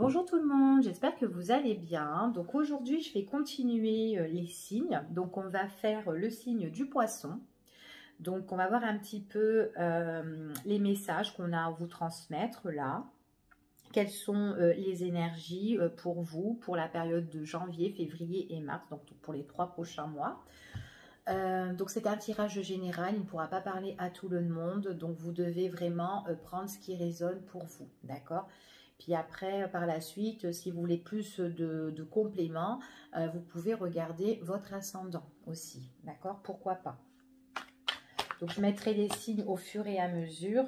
Bonjour tout le monde, j'espère que vous allez bien. Donc aujourd'hui, je vais continuer les signes. Donc on va faire le signe du poisson. Donc on va voir un petit peu les messages qu'on a à vous transmettre là. Quelles sont les énergies pour vous, pour la période de janvier, février et mars, donc pour les 3 prochains mois. Donc c'est un tirage général, il ne pourra pas parler à tout le monde, donc vous devez vraiment prendre ce qui résonne pour vous, d'accord? Puis après, par la suite, si vous voulez plus de compléments, vous pouvez regarder votre ascendant aussi, d'accord? Pourquoi pas? Donc je mettrai les signes au fur et à mesure.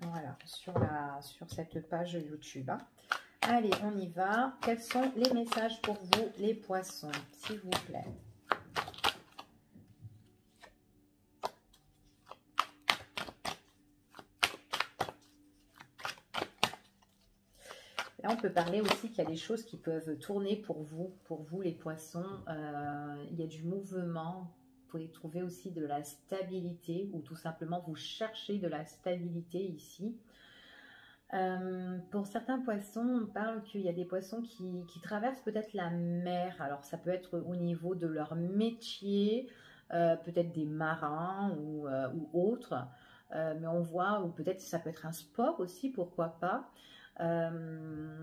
Voilà, sur cette page YouTube. Allez, on y va. Quels sont les messages pour vous, les poissons, s'il vous plaît? Là, on peut parler aussi qu'il y a des choses qui peuvent tourner pour vous les poissons. Il y a du mouvement. Vous pouvez trouver aussi de la stabilité ou tout simplement vous cherchez de la stabilité ici. Pour certains poissons, on parle qu'il y a des poissons qui traversent peut-être la mer. Alors, ça peut être au niveau de leur métier, peut-être des marins ou autres. Mais on voit, ou peut-être ça peut être un sport aussi, pourquoi pas.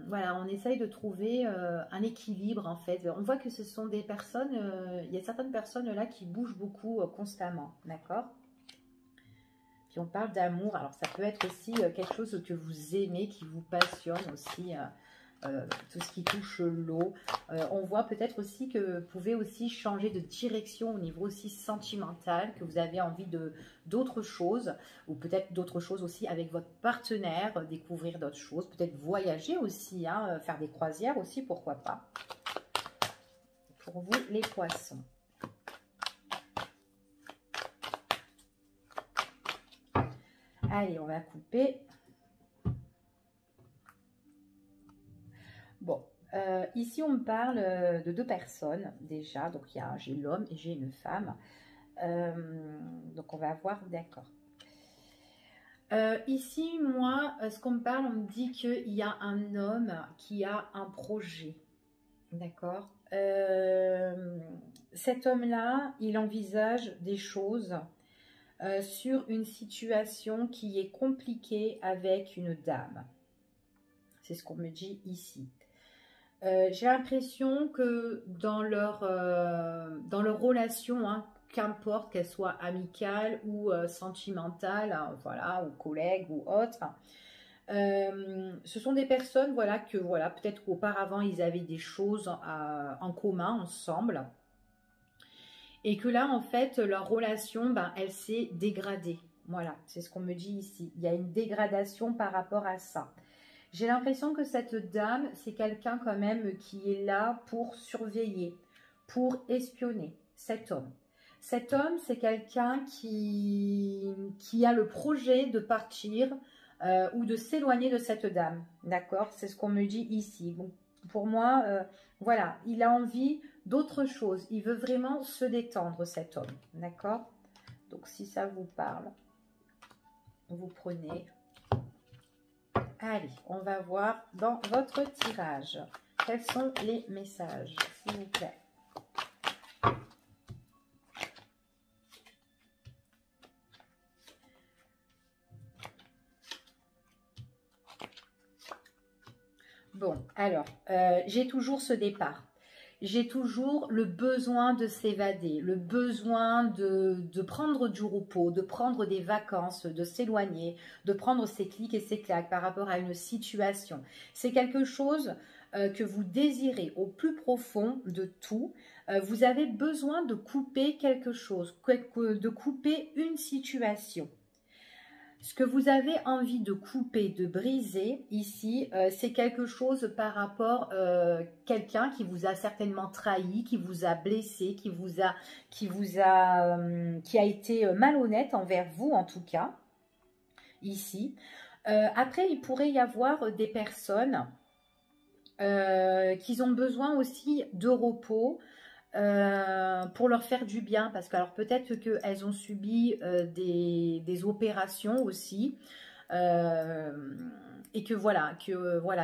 Voilà, on essaye de trouver un équilibre en fait. On voit que ce sont des personnes, il y a certaines personnes là qui bougent beaucoup constamment, d'accord? Puis on parle d'amour, alors ça peut être aussi quelque chose que vous aimez, qui vous passionne aussi, tout ce qui touche l'eau. On voit peut-être aussi que vous pouvez aussi changer de direction au niveau aussi sentimental, que vous avez envie d'autres choses, ou peut-être d'autres choses aussi avec votre partenaire, découvrir d'autres choses, peut-être voyager aussi, hein, faire des croisières aussi, pourquoi pas. Pour vous, les poissons. Allez, on va couper. Bon, ici on me parle de deux personnes déjà. Donc j'ai l'homme et j'ai une femme. Donc on va voir, d'accord. Ici, moi, ce qu'on me parle, on me dit qu'il y a un homme qui a un projet. D'accord. Cet homme-là, il envisage des choses sur une situation qui est compliquée avec une dame. C'est ce qu'on me dit ici. J'ai l'impression que dans leur relation, hein, qu'importe qu'elle soit amicale ou sentimentale, hein, voilà, ou collègue ou autre, ce sont des personnes, voilà, que voilà, peut-être qu'auparavant ils avaient des choses en commun ensemble. Et que là, en fait, leur relation, ben, elle s'est dégradée. Voilà, c'est ce qu'on me dit ici. Il y a une dégradation par rapport à ça. J'ai l'impression que cette dame, c'est quelqu'un quand même qui est là pour surveiller, pour espionner cet homme. Cet homme, c'est quelqu'un qui a le projet de partir ou de s'éloigner de cette dame. D'accord? C'est ce qu'on me dit ici. Donc, pour moi, voilà, il a envie d'autre chose. Il veut vraiment se détendre, cet homme. D'accord? Donc, si ça vous parle, vous prenez. Allez, on va voir dans votre tirage. Quels sont les messages, s'il vous plaît? Bon, alors, j'ai toujours ce départ. J'ai toujours le besoin de s'évader, le besoin de prendre du repos, de prendre des vacances, de s'éloigner, de prendre ses clics et ses claques par rapport à une situation. C'est quelque chose que vous désirez au plus profond de tout. Vous avez besoin de couper quelque chose, de couper une situation. Ce que vous avez envie de couper, de briser ici, c'est quelque chose par rapport à quelqu'un qui vous a certainement trahi, qui vous a blessé, qui a été malhonnête envers vous en tout cas, ici. Après, il pourrait y avoir des personnes qui ont besoin aussi de repos, pour leur faire du bien, parce que alors peut-être qu'elles ont subi des opérations aussi, et que voilà,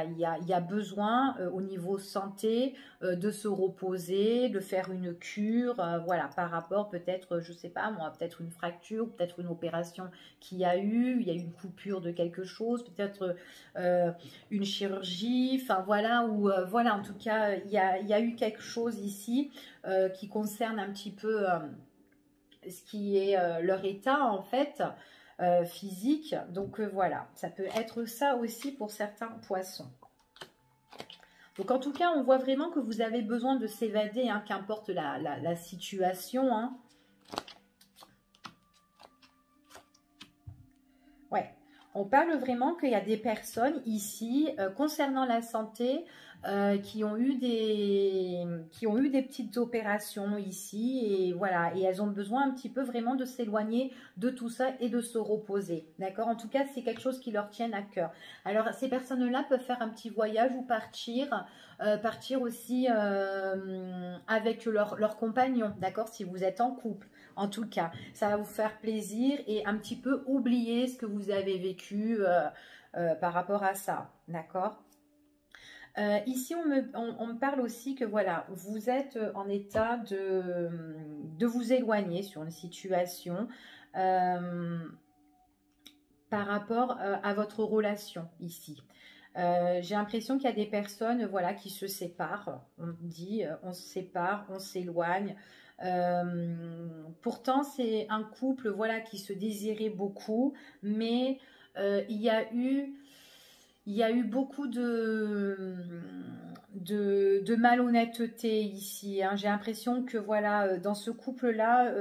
il y a besoin au niveau santé de se reposer, de faire une cure, voilà, par rapport peut-être, je sais pas moi, peut-être une fracture, peut-être une opération qu'il y a eu, il y a eu une coupure de quelque chose, peut-être une chirurgie, enfin voilà, ou voilà, en tout cas, il y a eu quelque chose ici qui concerne un petit peu ce qui est leur état en fait, physique. Donc voilà, ça peut être ça aussi pour certains poissons. Donc en tout cas, on voit vraiment que vous avez besoin de s'évader, hein, qu'importe la situation. Hein. Ouais, on parle vraiment qu'il y a des personnes ici, concernant la santé, qui ont eu des petites opérations ici, et voilà, et elles ont besoin un petit peu vraiment de s'éloigner de tout ça et de se reposer, d'accord? En tout cas, c'est quelque chose qui leur tient à cœur. Alors, ces personnes-là peuvent faire un petit voyage ou partir aussi avec leur compagnon, d'accord? Si vous êtes en couple. En tout cas, ça va vous faire plaisir et un petit peu oublier ce que vous avez vécu par rapport à ça, d'accord? Ici, on me parle aussi que voilà, vous êtes en état de vous éloigner sur une situation par rapport à votre relation ici. J'ai l'impression qu'il y a des personnes voilà, qui se séparent. On dit, on se sépare, on s'éloigne. Pourtant, c'est un couple voilà, qui se désirait beaucoup, mais il y a eu beaucoup de malhonnêteté ici. Hein. J'ai l'impression que voilà, dans ce couple-là,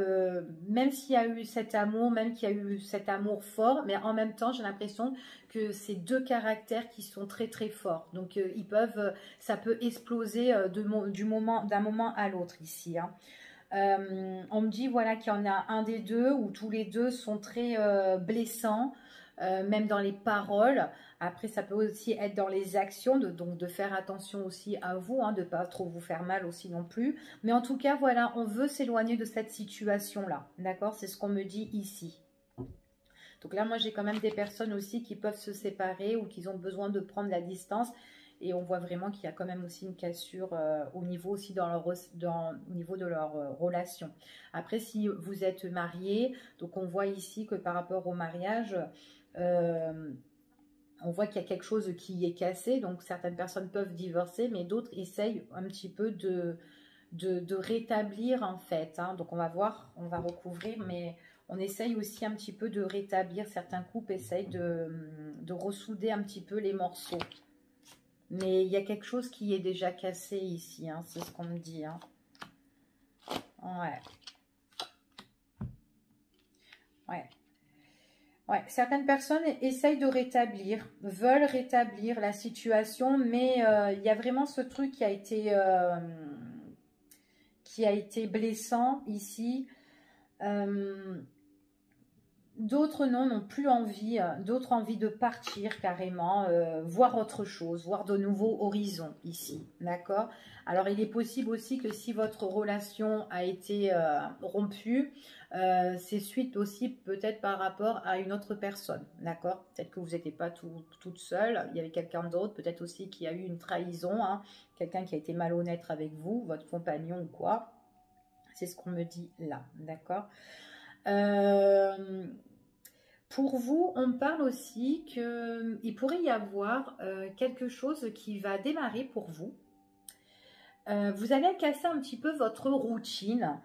même s'il y a eu cet amour, même qu'il y a eu cet amour fort, mais en même temps, j'ai l'impression que c'est deux caractères qui sont très très forts. Donc ça peut exploser d'un moment à l'autre ici. Hein. On me dit voilà qu'il y en a un des deux ou tous les deux sont très blessants. Même dans les paroles. Après, ça peut aussi être dans les actions, donc de faire attention aussi à vous, hein, de ne pas trop vous faire mal aussi non plus. Mais en tout cas, voilà, on veut s'éloigner de cette situation-là, d'accord? C'est ce qu'on me dit ici. Donc là, moi, j'ai quand même des personnes aussi qui peuvent se séparer ou qui ont besoin de prendre la distance. Et on voit vraiment qu'il y a quand même aussi une cassure au niveau aussi au niveau de leur relation. Après, si vous êtes marié, donc on voit ici que par rapport au mariage, on voit qu'il y a quelque chose qui est cassé. Donc certaines personnes peuvent divorcer, mais d'autres essayent un petit peu de rétablir en fait. Hein. Donc on va voir, on va recouvrir, mais on essaye aussi un petit peu de rétablir. Certains couples essayent de ressouder un petit peu les morceaux. Mais il y a quelque chose qui est déjà cassé ici, hein, c'est ce qu'on me dit. Hein. Ouais. Ouais. Ouais. Certaines personnes essayent de rétablir, veulent rétablir la situation, mais il y a vraiment ce truc qui a été blessant ici. D'autres non, n'ont plus envie, d'autres envie de partir carrément, voir autre chose, voir de nouveaux horizons ici, d'accord? Alors il est possible aussi que si votre relation a été rompue, c'est suite aussi peut-être par rapport à une autre personne, d'accord? Peut-être que vous n'étiez pas toute seule, il y avait quelqu'un d'autre, peut-être aussi qu'il y a eu une trahison, hein, quelqu'un qui a été malhonnête avec vous, votre compagnon ou quoi. C'est ce qu'on me dit là, d'accord? Pour vous, on parle aussi qu'il pourrait y avoir quelque chose qui va démarrer pour vous. Vous allez casser un petit peu votre routine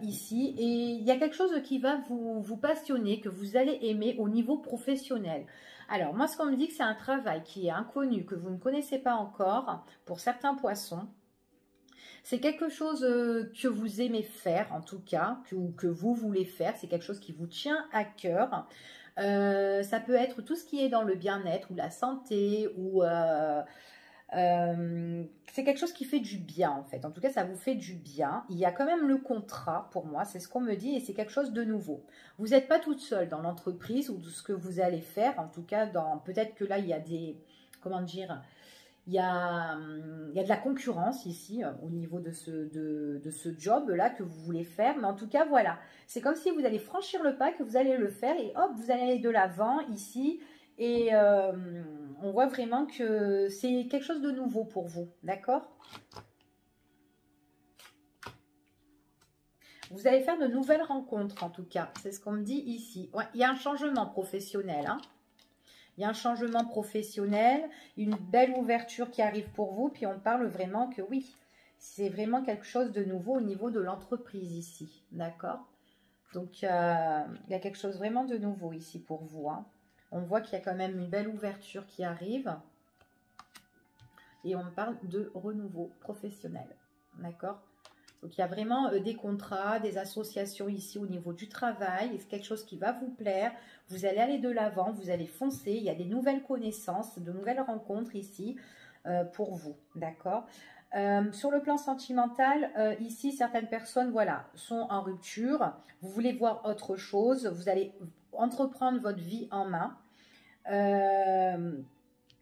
ici. Et il y a quelque chose qui va vous passionner, que vous allez aimer au niveau professionnel. Alors, moi, ce qu'on me dit que c'est un travail qui est inconnu, que vous ne connaissez pas encore pour certains poissons. C'est quelque chose que vous aimez faire, en tout cas, que vous voulez faire. C'est quelque chose qui vous tient à cœur. Ça peut être tout ce qui est dans le bien-être ou la santé ou... c'est quelque chose qui fait du bien, en fait. En tout cas, ça vous fait du bien. Il y a quand même le contrat, pour moi, c'est ce qu'on me dit, et c'est quelque chose de nouveau. Vous n'êtes pas toute seule dans l'entreprise ou de ce que vous allez faire. En tout cas, peut-être que là, il y a des... Comment dire ? il y a de la concurrence ici au niveau de ce job-là que vous voulez faire. Mais en tout cas, voilà. C'est comme si vous allez franchir le pas, que vous allez le faire et hop, vous allez aller de l'avant ici. Et on voit vraiment que c'est quelque chose de nouveau pour vous. D'accord? Vous allez faire de nouvelles rencontres en tout cas. C'est ce qu'on me dit ici. Ouais, il y a un changement professionnel. Hein. Il y a un changement professionnel, une belle ouverture qui arrive pour vous. Puis on parle vraiment que oui, c'est vraiment quelque chose de nouveau au niveau de l'entreprise ici. D'accord? Donc, il y a quelque chose vraiment de nouveau ici pour vous. Hein. On voit qu'il y a quand même une belle ouverture qui arrive. Et on parle de renouveau professionnel. D'accord? Donc, il y a vraiment des contrats, des associations ici au niveau du travail. C'est quelque chose qui va vous plaire. Vous allez aller de l'avant, vous allez foncer. Il y a des nouvelles connaissances, de nouvelles rencontres ici pour vous. D'accord? Sur le plan sentimental, ici, certaines personnes voilà, sont en rupture. Vous voulez voir autre chose. Vous allez entreprendre votre vie en main.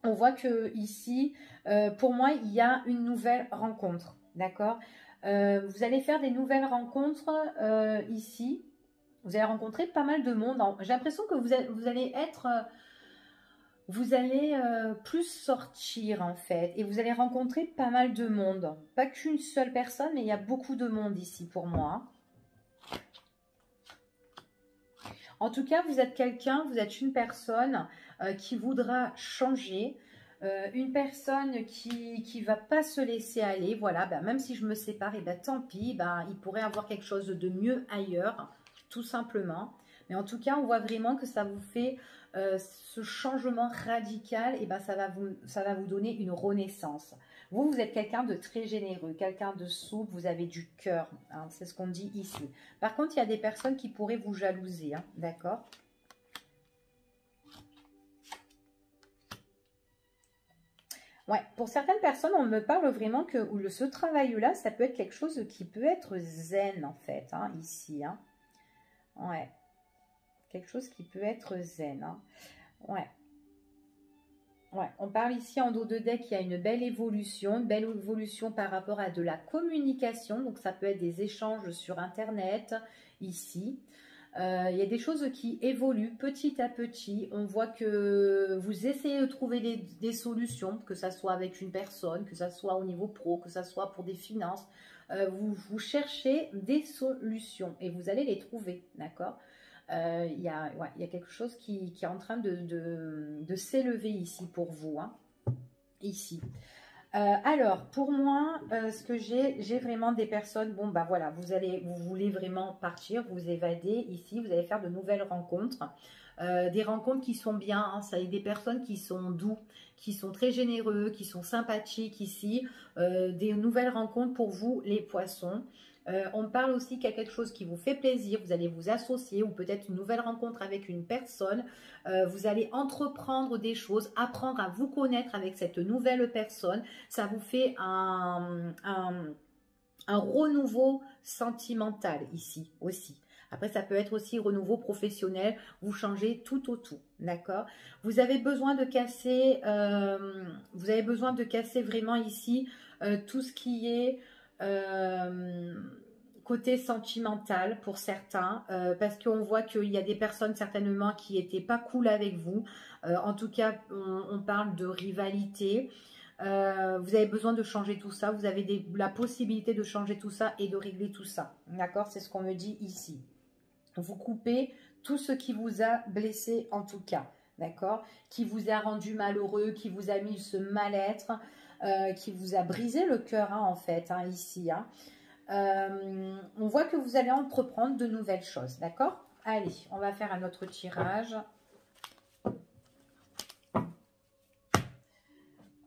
On voit que ici, pour moi, il y a une nouvelle rencontre. D'accord? Vous allez faire des nouvelles rencontres ici. Vous allez rencontrer pas mal de monde. J'ai l'impression que vous allez être... vous allez plus sortir en fait. Et vous allez rencontrer pas mal de monde. Pas qu'une seule personne, mais il y a beaucoup de monde ici pour moi. En tout cas, vous êtes quelqu'un, vous êtes une personne qui voudra changer. Une personne qui va pas se laisser aller, voilà, ben, même si je me sépare, et ben, tant pis, ben, il pourrait avoir quelque chose de mieux ailleurs, tout simplement. Mais en tout cas, on voit vraiment que ça vous fait ce changement radical, et ben, ça va vous donner une renaissance. Vous êtes quelqu'un de très généreux, quelqu'un de souple, vous avez du cœur, hein, c'est ce qu'on dit ici. Par contre, il y a des personnes qui pourraient vous jalouser, hein, d'accord ? Ouais, pour certaines personnes, on me parle vraiment que ce travail-là, ça peut être quelque chose qui peut être zen, en fait, hein, ici. Hein. Ouais, quelque chose qui peut être zen. Hein. Ouais. Ouais, on parle ici en dos de deck, il y a une belle évolution par rapport à de la communication. Donc, ça peut être des échanges sur Internet, ici. Il y a des choses qui évoluent petit à petit. On voit que vous essayez de trouver des solutions, que ce soit avec une personne, que ce soit au niveau pro, que ce soit pour des finances. Vous cherchez des solutions et vous allez les trouver, d'accord? Il y a quelque chose qui est en train de s'élever ici pour vous, hein, ici. Alors, pour moi, ce que j'ai vraiment des personnes, bon, bah voilà, vous voulez vraiment partir, vous évader ici, vous allez faire de nouvelles rencontres, des rencontres qui sont bien, hein, ça y est, des personnes qui sont doux, qui sont très généreux, qui sont sympathiques ici, des nouvelles rencontres pour vous, les poissons. On parle aussi qu'il y a quelque chose qui vous fait plaisir, vous allez vous associer ou peut-être une nouvelle rencontre avec une personne, vous allez entreprendre des choses, apprendre à vous connaître avec cette nouvelle personne, ça vous fait un renouveau sentimental ici aussi. Après, ça peut être aussi renouveau professionnel, vous changez tout au tout, d'accord? Vous avez besoin de casser, vraiment ici tout ce qui est côté sentimental pour certains, parce qu'on voit qu'il y a des personnes certainement qui n'étaient pas cool avec vous. En tout cas, on parle de rivalité. Vous avez besoin de changer tout ça. Vous avez la possibilité de changer tout ça et de régler tout ça. D'accord? C'est ce qu'on me dit ici. Vous coupez tout ce qui vous a blessé en tout cas. D'accord? Qui vous a rendu malheureux, qui vous a mis ce mal-être, qui vous a brisé le cœur, hein, en fait, hein, ici. Hein. On voit que vous allez entreprendre de nouvelles choses. D'accord? Allez, on va faire un autre tirage.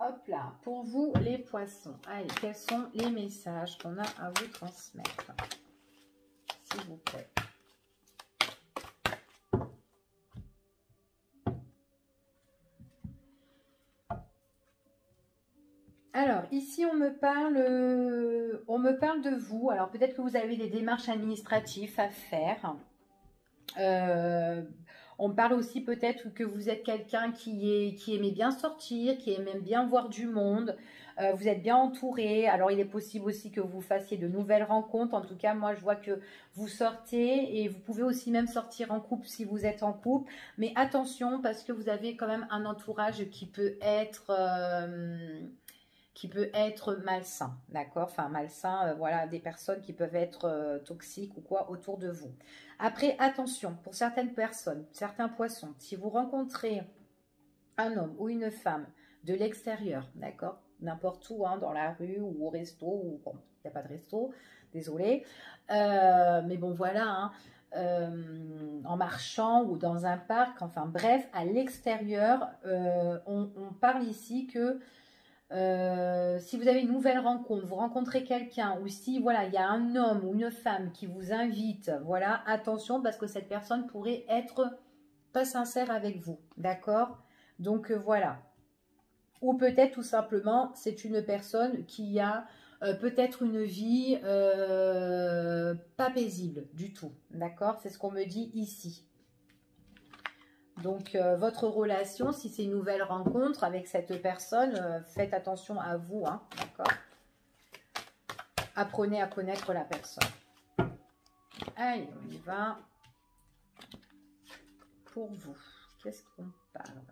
Hop là, pour vous les poissons. Allez, quels sont les messages qu'on a à vous transmettre? S'il vous plaît. Alors, ici, on me parle de vous. Alors, peut-être que vous avez des démarches administratives à faire. On On parle aussi peut-être que vous êtes quelqu'un qui aimait bien sortir, qui aimait bien voir du monde. Vous êtes bien entouré. Alors, il est possible aussi que vous fassiez de nouvelles rencontres. En tout cas, moi, je vois que vous sortez et vous pouvez aussi même sortir en couple si vous êtes en couple. Mais attention, parce que vous avez quand même un entourage qui peut être malsain, d'accord? Enfin, malsain, voilà, des personnes qui peuvent être toxiques ou quoi autour de vous. Après, attention, pour certaines personnes, certains poissons, si vous rencontrez un homme ou une femme de l'extérieur, d'accord? N'importe où, hein, dans la rue ou au resto, ou bon, il n'y a pas de resto, désolé. Mais bon, voilà, hein, en marchant ou dans un parc, enfin bref, à l'extérieur, on parle ici que si vous avez une nouvelle rencontre, vous rencontrez quelqu'un, ou si voilà, il y a un homme ou une femme qui vous invite, voilà, attention parce que cette personne pourrait être pas sincère avec vous, d'accord? Donc voilà. Ou peut-être tout simplement, c'est une personne qui a peut-être une vie pas paisible du tout, d'accord? C'est ce qu'on me dit ici. Donc, votre relation, si c'est une nouvelle rencontre avec cette personne, faites attention à vous, hein, d'accord? Apprenez à connaître la personne. Allez, on y va. Pour vous, qu'est-ce qu'on parle?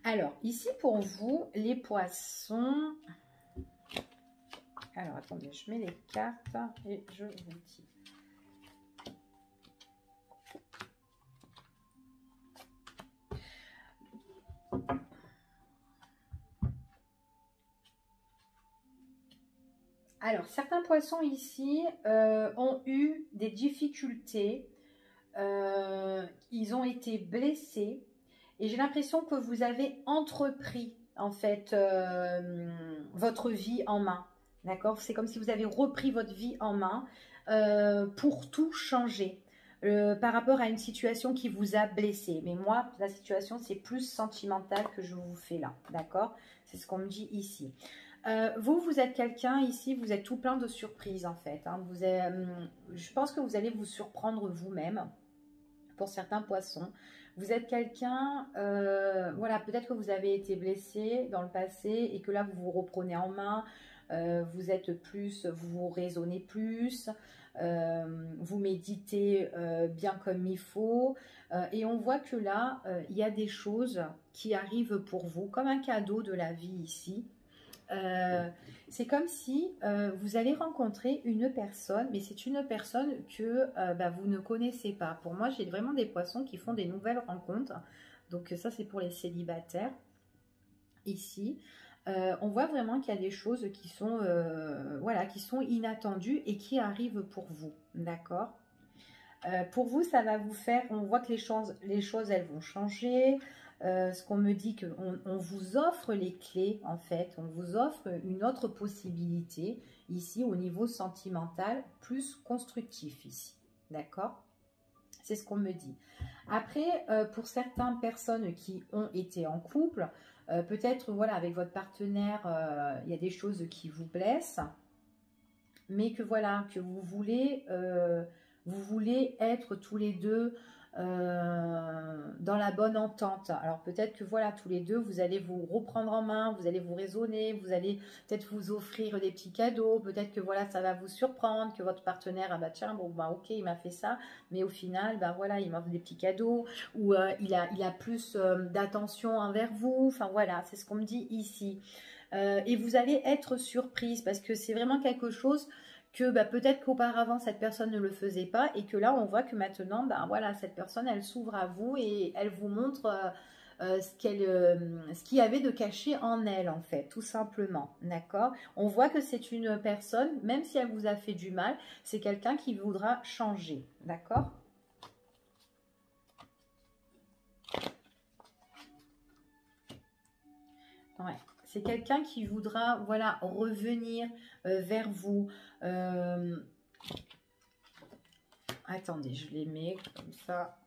Alors, ici pour vous, les poissons... Alors, attendez, je mets les cartes et je vous dis. Alors, certains poissons ici ont eu des difficultés, ils ont été blessés et j'ai l'impression que vous avez entrepris en fait votre vie en main, d'accord? C'est comme si vous avez repris votre vie en main pour tout changer. Par rapport à une situation qui vous a blessé. Mais moi, la situation, c'est plus sentimental que je vous fais là, d'accord? C'est ce qu'on me dit ici. Vous êtes quelqu'un ici, vous êtes tout plein de surprises en fait. Hein. Je pense que vous allez vous surprendre vous-même pour certains poissons. Vous êtes quelqu'un, voilà, peut-être que vous avez été blessé dans le passé et que là vous vous reprenez en main. Vous êtes plus, vous raisonnez plus, vous méditez bien comme il faut. Et on voit que là, il y a des choses qui arrivent pour vous, comme un cadeau de la vie ici. C'est comme si vous allez rencontrer une personne, mais c'est une personne que vous ne connaissez pas. Pour moi, j'ai vraiment des poissons qui font des nouvelles rencontres. Donc ça, c'est pour les célibataires. Ici, on voit vraiment qu'il y a des choses qui sont, voilà, qui sont inattendues et qui arrivent pour vous. D'accord? Pour vous, ça va vous faire, on voit que les choses elles vont changer. Ce qu'on me dit qu'on vous offre les clés, en fait, on vous offre une autre possibilité ici au niveau sentimental, plus constructif ici, d'accord? C'est ce qu'on me dit. Après, pour certaines personnes qui ont été en couple, peut-être, voilà, avec votre partenaire, il y a des choses qui vous blessent, mais que voilà, que vous voulez être tous les deux dans la bonne entente. Alors peut-être que voilà, tous les deux, vous allez vous reprendre en main, vous allez vous raisonner, vous allez peut-être vous offrir des petits cadeaux, peut-être que voilà, ça va vous surprendre, que votre partenaire, ah bah tiens, bon bah ok, il m'a fait ça, mais au final, bah voilà, il m'offre des petits cadeaux, ou il a plus d'attention envers vous, enfin voilà, c'est ce qu'on me dit ici. Et vous allez être surprise parce que c'est vraiment quelque chose que peut-être qu'auparavant cette personne ne le faisait pas et que là on voit que maintenant voilà, cette personne elle s'ouvre à vous et elle vous montre ce qu'il y avait de caché en elle en fait, tout simplement, d'accord? On voit que c'est une personne, même si elle vous a fait du mal, c'est quelqu'un qui voudra changer, d'accord? Ouais. C'est quelqu'un qui voudra, voilà, revenir vers vous. Attendez, je les mets comme ça.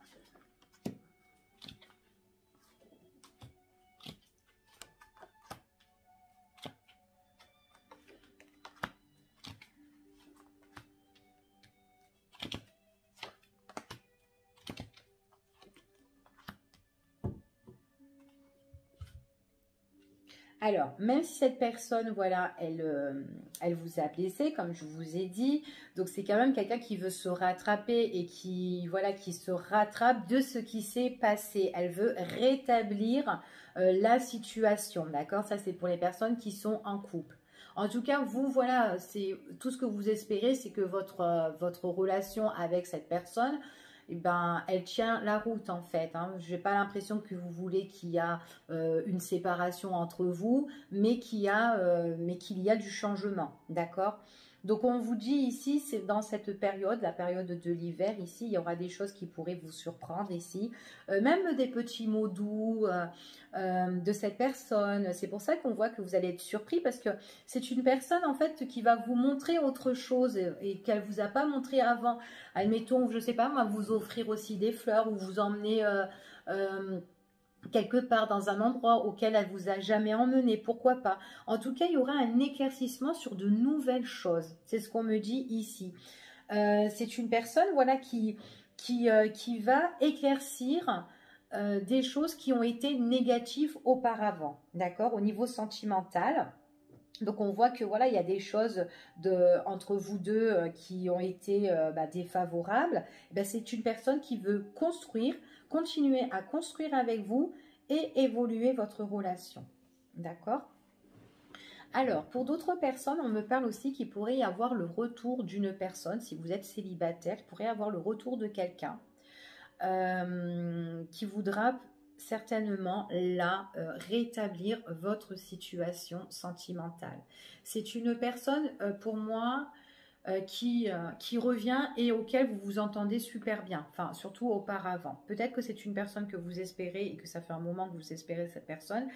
Alors, même si cette personne, voilà, elle vous a blessé, comme je vous ai dit, donc c'est quand même quelqu'un qui veut se rattraper et qui, voilà, qui se rattrape de ce qui s'est passé. Elle veut rétablir la situation, d'accord? Ça, c'est pour les personnes qui sont en couple. En tout cas, vous, voilà, c'est tout ce que vous espérez, c'est que votre relation avec cette personne, eh ben, elle tient la route en fait. Hein. Je n'ai pas l'impression que vous voulez qu'il y a une séparation entre vous, mais qu'il y a du changement, d'accord? Donc on vous dit ici, c'est dans cette période, la période de l'hiver, ici, il y aura des choses qui pourraient vous surprendre ici, même des petits mots doux de cette personne. C'est pour ça qu'on voit que vous allez être surpris parce que c'est une personne en fait qui va vous montrer autre chose et qu'elle vous a pas montré avant. Admettons, je sais pas, moi, vous offrir aussi des fleurs ou vous emmener quelque part dans un endroit auquel elle vous a jamais emmené, pourquoi pas. En tout cas, il y aura un éclaircissement sur de nouvelles choses. C'est ce qu'on me dit ici. C'est une personne, voilà, qui va éclaircir des choses qui ont été négatives auparavant, d'accord, au niveau sentimental. Donc on voit que voilà, il y a des choses entre vous deux qui ont été défavorables. C'est une personne qui veut construire, continuer à construire avec vous et évoluer votre relation. D'accord? Alors, pour d'autres personnes, on me parle aussi qu'il pourrait y avoir le retour d'une personne. Si vous êtes célibataire, il pourrait y avoir le retour de quelqu'un qui voudra certainement là rétablir votre situation sentimentale. C'est une personne pour moi qui revient et auquel vous vous entendez super bien, enfin surtout auparavant. Peut-être que c'est une personne que vous espérez et que ça fait un moment que vous espérez cette personne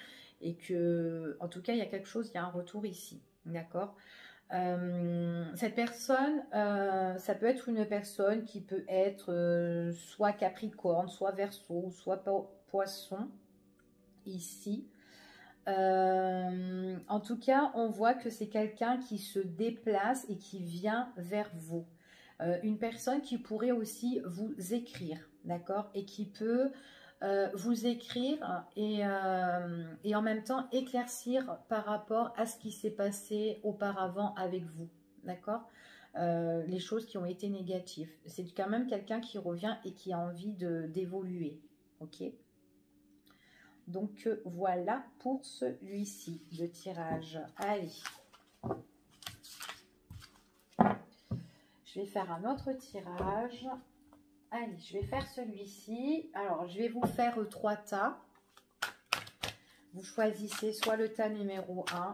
et que en tout cas il y a quelque chose, il y a un retour ici, d'accord? Cette personne, ça peut être une personne qui peut être soit Capricorne, soit Verseau, soit Poisson, ici. En tout cas, on voit que c'est quelqu'un qui se déplace et qui vient vers vous. Une personne qui pourrait aussi vous écrire, d'accord? Et qui peut vous écrire et en même temps éclaircir par rapport à ce qui s'est passé auparavant avec vous, d'accord? Les choses qui ont été négatives. C'est quand même quelqu'un qui revient et qui a envie d'évoluer, ok? Donc voilà pour celui-ci, le tirage. Allez. Je vais faire un autre tirage. Allez, je vais faire celui-ci. Alors, je vais vous faire 3 tas. Vous choisissez soit le tas numéro 1,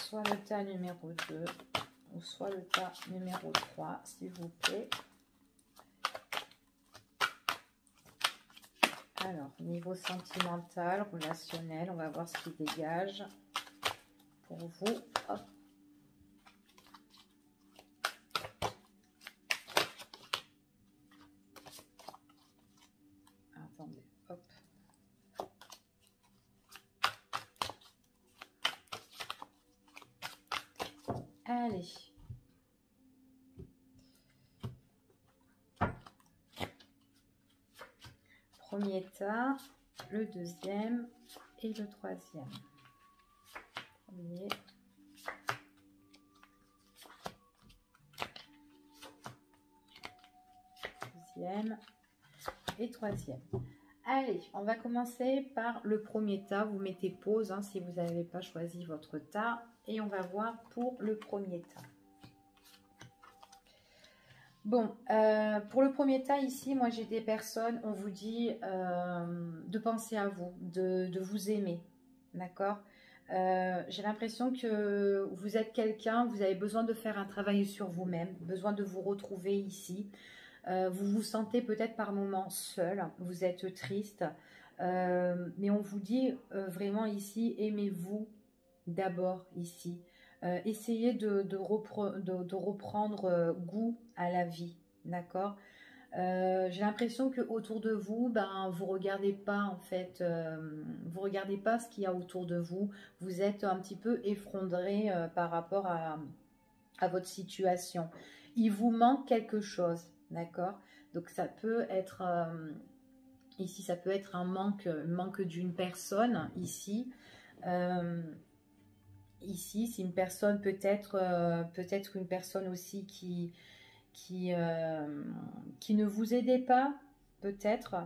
soit le tas numéro 2, ou soit le tas numéro 3, s'il vous plaît. Alors, niveau sentimental, relationnel, on va voir ce qui dégage pour vous. Hop. Attendez, hop. Allez. Premier tas, le deuxième et le troisième. Premier. Deuxième et troisième. Allez, on va commencer par le premier tas. Vous mettez pause hein, si vous n'avez pas choisi votre tas. Et on va voir pour le premier tas. Bon, pour le premier tas ici, moi j'ai des personnes, on vous dit de penser à vous, de vous aimer, d'accord? J'ai l'impression que vous êtes quelqu'un, vous avez besoin de faire un travail sur vous-même, besoin de vous retrouver ici. Vous vous sentez peut-être par moments seul, vous êtes triste, mais on vous dit vraiment ici, aimez-vous d'abord ici. Essayez de reprendre goût à la vie, d'accord? J'ai l'impression que autour de vous, vous regardez pas en fait, vous regardez pas ce qu'il y a autour de vous. Vous êtes un petit peu effondré par rapport à votre situation. Il vous manque quelque chose, d'accord? Donc ça peut être ici, ça peut être un manque d'une personne ici. Ici, c'est une personne peut-être une personne aussi qui ne vous aidait pas, peut-être.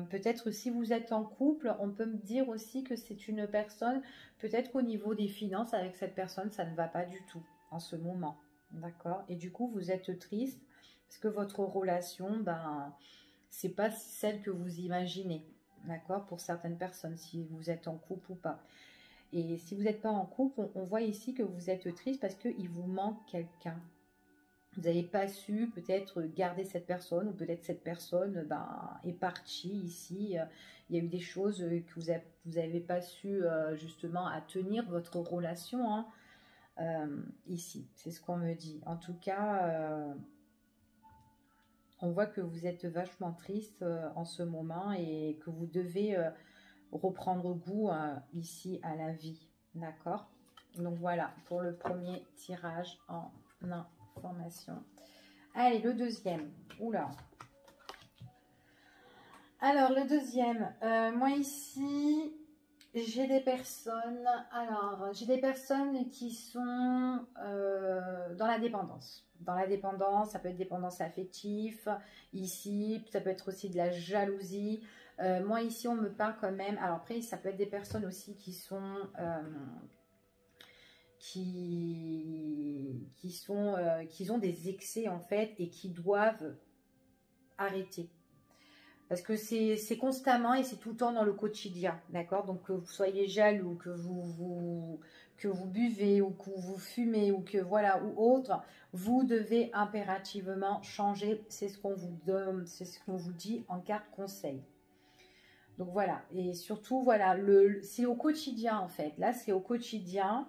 Peut-être si vous êtes en couple, on peut me dire aussi que c'est une personne, peut-être qu'au niveau des finances, avec cette personne, ça ne va pas du tout en ce moment. D'accord? Et du coup, vous êtes triste parce que votre relation, ben, c'est pas celle que vous imaginez. D'accord? Pour certaines personnes, si vous êtes en couple ou pas. Et si vous n'êtes pas en couple, on voit ici que vous êtes triste parce qu'il vous manque quelqu'un. Vous n'avez pas su peut-être garder cette personne, ou peut-être cette personne ben, est partie ici. Il y a eu des choses que vous n'avez pas su justement à tenir votre relation hein, ici. C'est ce qu'on me dit. En tout cas, on voit que vous êtes vachement triste en ce moment et que vous devez reprendre goût ici à la vie. D'accord? Donc voilà pour le premier tirage en information. Allez, le deuxième. Oula. Alors, le deuxième. Moi, ici, j'ai des personnes. Alors, j'ai des personnes qui sont dans la dépendance. Dans la dépendance, ça peut être dépendance affective. Ici, ça peut être aussi de la jalousie. Moi, ici, on me parle quand même. Alors, après, ça peut être des personnes aussi qui sont... qui ont des excès en fait et qui doivent arrêter parce que c'est constamment et c'est tout le temps dans le quotidien, d'accord? Donc que vous soyez jaloux, que vous buvez ou que vous fumez ou que voilà ou autre, vous devez impérativement changer. C'est ce qu'on vous donne, c'est ce qu'on vous dit en carte conseil. Donc voilà, et surtout voilà, c'est au quotidien en fait. Là c'est au quotidien.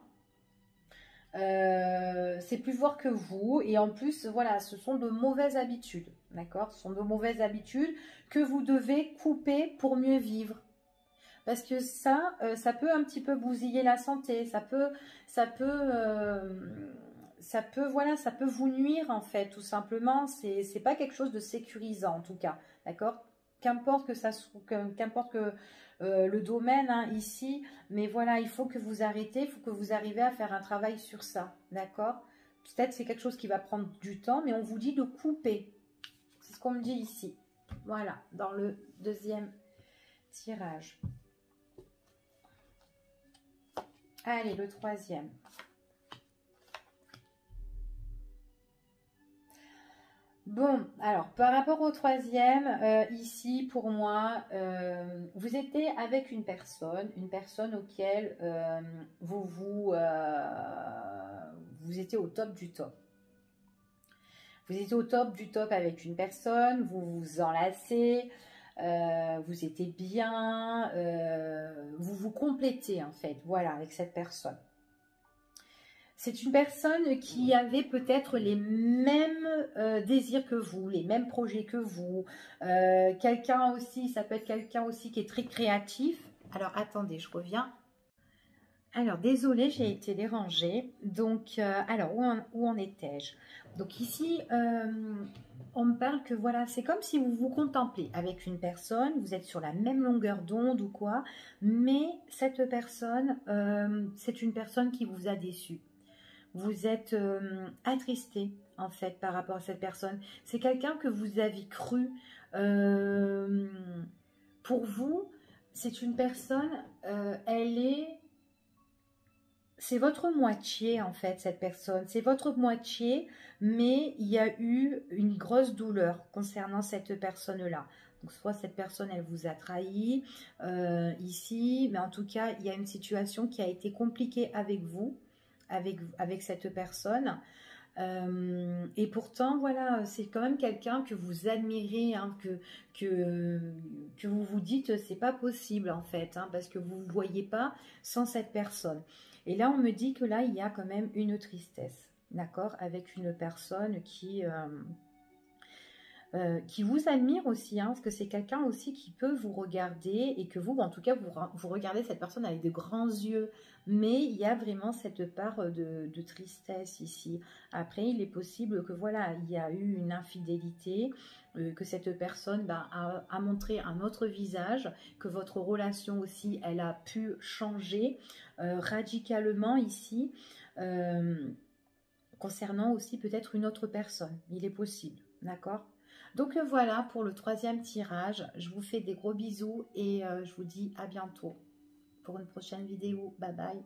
C'est plus fort que vous et en plus voilà ce sont de mauvaises habitudes, d'accord, ce sont de mauvaises habitudes que vous devez couper pour mieux vivre parce que ça peut un petit peu bousiller la santé, ça peut voilà, ça peut vous nuire en fait tout simplement, c'est pas quelque chose de sécurisant en tout cas, d'accord, qu'importe que le domaine hein, ici, mais voilà, il faut que vous arrêtez, il faut que vous arrivez à faire un travail sur ça, d'accord? Peut-être c'est quelque chose qui va prendre du temps, mais on vous dit de couper. C'est ce qu'on me dit ici. Voilà, dans le deuxième tirage. Allez, le troisième. Bon, alors, par rapport au troisième, ici, pour moi, vous étiez avec une personne auquel vous étiez au top du top. Vous étiez au top du top avec une personne, vous vous enlacez, vous étiez bien, vous vous complétez en fait, voilà, avec cette personne. C'est une personne qui avait peut-être les mêmes désirs que vous, les mêmes projets que vous. Quelqu'un aussi, ça peut être quelqu'un aussi qui est très créatif. Alors, attendez, je reviens. Alors, désolée, j'ai été dérangée. Donc, alors, où en étais-je? Donc ici, on me parle que voilà, c'est comme si vous vous contemplez avec une personne, vous êtes sur la même longueur d'onde ou quoi, mais cette personne, c'est une personne qui vous a déçu. Vous êtes attristé en fait par rapport à cette personne. C'est quelqu'un que vous avez cru. Pour vous, c'est une personne, c'est votre moitié en fait cette personne. C'est votre moitié, mais il y a eu une grosse douleur concernant cette personne-là. Donc soit cette personne elle vous a trahi ici, mais en tout cas il y a une situation qui a été compliquée avec vous. Avec cette personne et pourtant voilà c'est quand même quelqu'un que vous admirez hein, que vous vous dites c'est pas possible en fait hein, parce que vous ne voyez pas sans cette personne et là on me dit que là il y a quand même une tristesse d'accord avec une personne qui vous admire aussi, hein, parce que c'est quelqu'un aussi qui peut vous regarder et que vous, en tout cas, vous regardez cette personne avec de grands yeux. Mais il y a vraiment cette part de tristesse ici. Après, il est possible que voilà, il y a eu une infidélité que cette personne a montré un autre visage, que votre relation aussi, elle a pu changer radicalement ici, concernant aussi peut-être une autre personne. Il est possible, d'accord? Donc voilà pour le 3e tirage. Je vous fais des gros bisous et je vous dis à bientôt pour une prochaine vidéo. Bye bye.